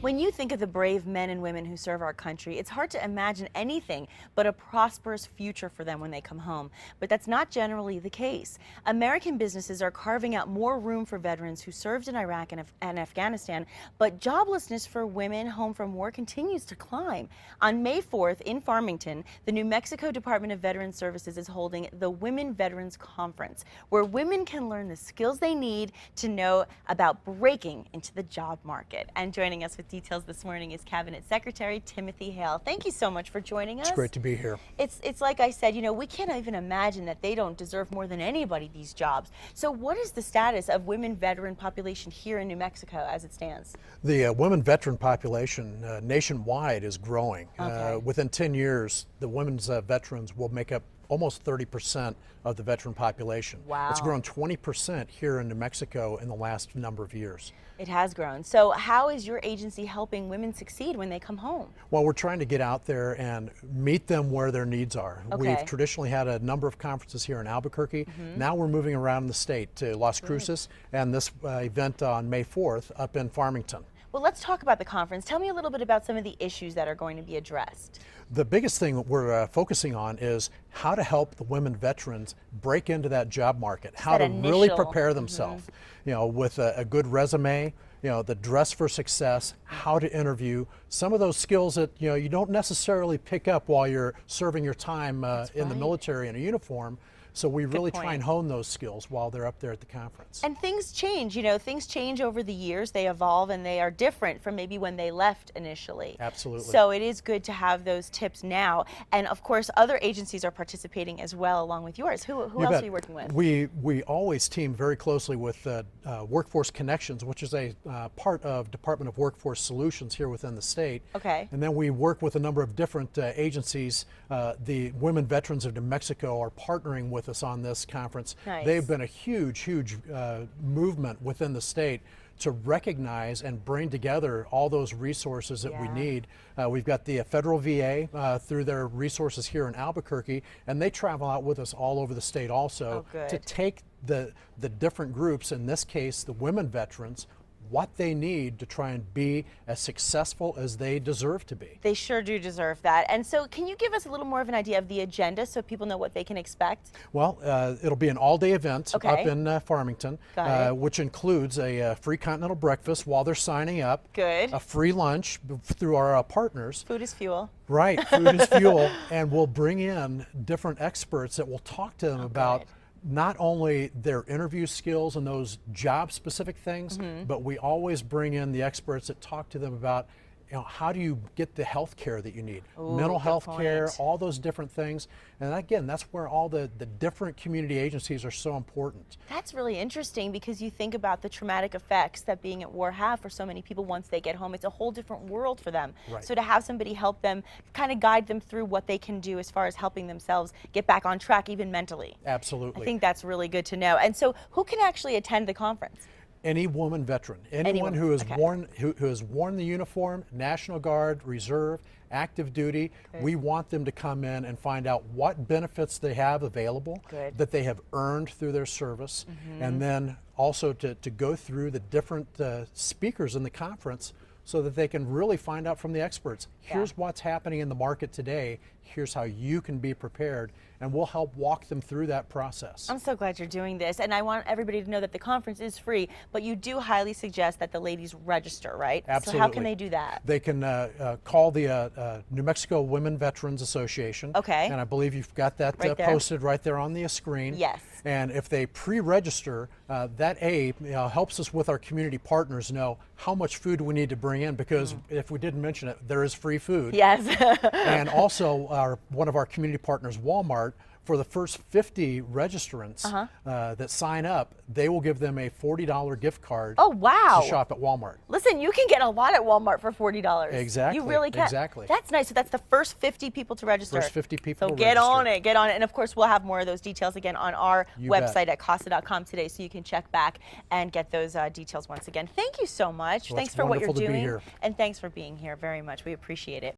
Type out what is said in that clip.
When you think of the brave men and women who serve our country, it's hard to imagine anything but a prosperous future for them when they come home. But that's not generally the case. American businesses are carving out more room for veterans who served in Iraq and Afghanistan, but joblessness for women home from war continues to climb. On May 4th in Farmington, the New Mexico Department of Veterans Services is holding the Women Veterans Conference, where women can learn the skills they need to know about breaking into the job market. And joining us with details this morning is Cabinet Secretary Timothy Hale. Thank you so much for joining us. It's great to be here. It's like I said, you know, we can't even imagine that they don't deserve more than anybody these jobs. So what is the status of women veteran population here in New Mexico as it stands? The women veteran population nationwide is growing. Okay. Within 10 years, the women's veterans will make up almost 30% of the veteran population. Wow. It's grown 20% here in New Mexico in the last number of years. It has grown. So how is your agency helping women succeed when they come home? Well, we're trying to get out there and meet them where their needs are. Okay. We've traditionally had a number of conferences here in Albuquerque. Now we're moving around the state to Las Cruces and this event on May 4th up in Farmington. Well, let's talk about the conference. Tell me a little bit about some of the issues that are going to be addressed. The biggest thing we're focusing on is how to help the women veterans break into that job market, how to really prepare themselves, you know, with a good resume, you know, the dress for success, how to interview, some of those skills that, you know, you don't necessarily pick up while you're serving your time in the military in a uniform. So we really try and hone those skills while they're up there at the conference. And things change, you know, things change over the years, they evolve, and they are different from maybe when they left initially. Absolutely. So it is good to have those tips now. And of course, other agencies are participating as well along with yours. Who else are you working with? We always team very closely with Workforce Connections, which is a part of Department of Workforce Solutions here within the state. Okay. And then we work with a number of different agencies. The Women Veterans of New Mexico are partnering with us on this conference. Nice. They've been a huge movement within the state to recognize and bring together all those resources that we need. We've got the federal VA through their resources here in Albuquerque, and they travel out with us all over the state also to take the different groups, in this case the women veterans, what they need to try and be as successful as they deserve to be. They sure do deserve that. And so can you give us a little more of an idea of the agenda so people know what they can expect? Well, it'll be an all-day event up in Farmington, which includes a free continental breakfast while they're signing up. Good. A free lunch through our partners. Food is fuel. Right, food is fuel. And we'll bring in different experts that will talk to them about not only their interview skills and those job specific things, but we always bring in the experts that talk to them about, you know, how do you get the health care that you need? Mental health care, all those different things. And again, that's where all the different community agencies are so important. That's really interesting because you think about the traumatic effects that being at war have for so many people once they get home. It's a whole different world for them. Right. So to have somebody help them, kind of guide them through what they can do as far as helping themselves get back on track, even mentally. Absolutely. I think that's really good to know. And so who can actually attend the conference? Any woman veteran, anyone who has worn the uniform, National Guard, Reserve, active duty, we want them to come in and find out what benefits they have available that they have earned through their service, and then also to go through the different speakers in the conference so that they can really find out from the experts, here's what's happening in the market today, here's how you can be prepared, and we'll help walk them through that process. I'm so glad you're doing this, and I want everybody to know that the conference is free, but you do highly suggest that the ladies register, right? Absolutely. So how can they do that? They can call the New Mexico Women Veterans Association. Okay. And I believe you've got that posted right there on the screen. Yes. And if they pre-register, that helps us with our community partners know how much food we need to bring in, because if we didn't mention it, there is free food. Yes. And also one of our community partners, Walmart, for the first 50 registrants that sign up, they will give them a $40 gift card to shop at Walmart. Listen, you can get a lot at Walmart for $40. Exactly. You really can. Exactly. That's nice. So that's the first 50 people to register. First 50 people so to get register. on it, get on it. And of course, we'll have more of those details again on our website at CASA.com today, so you can check back and get those details once again. Thank you so much. Well, thanks for what you're doing. Be here. And thanks for being here very much. We appreciate it.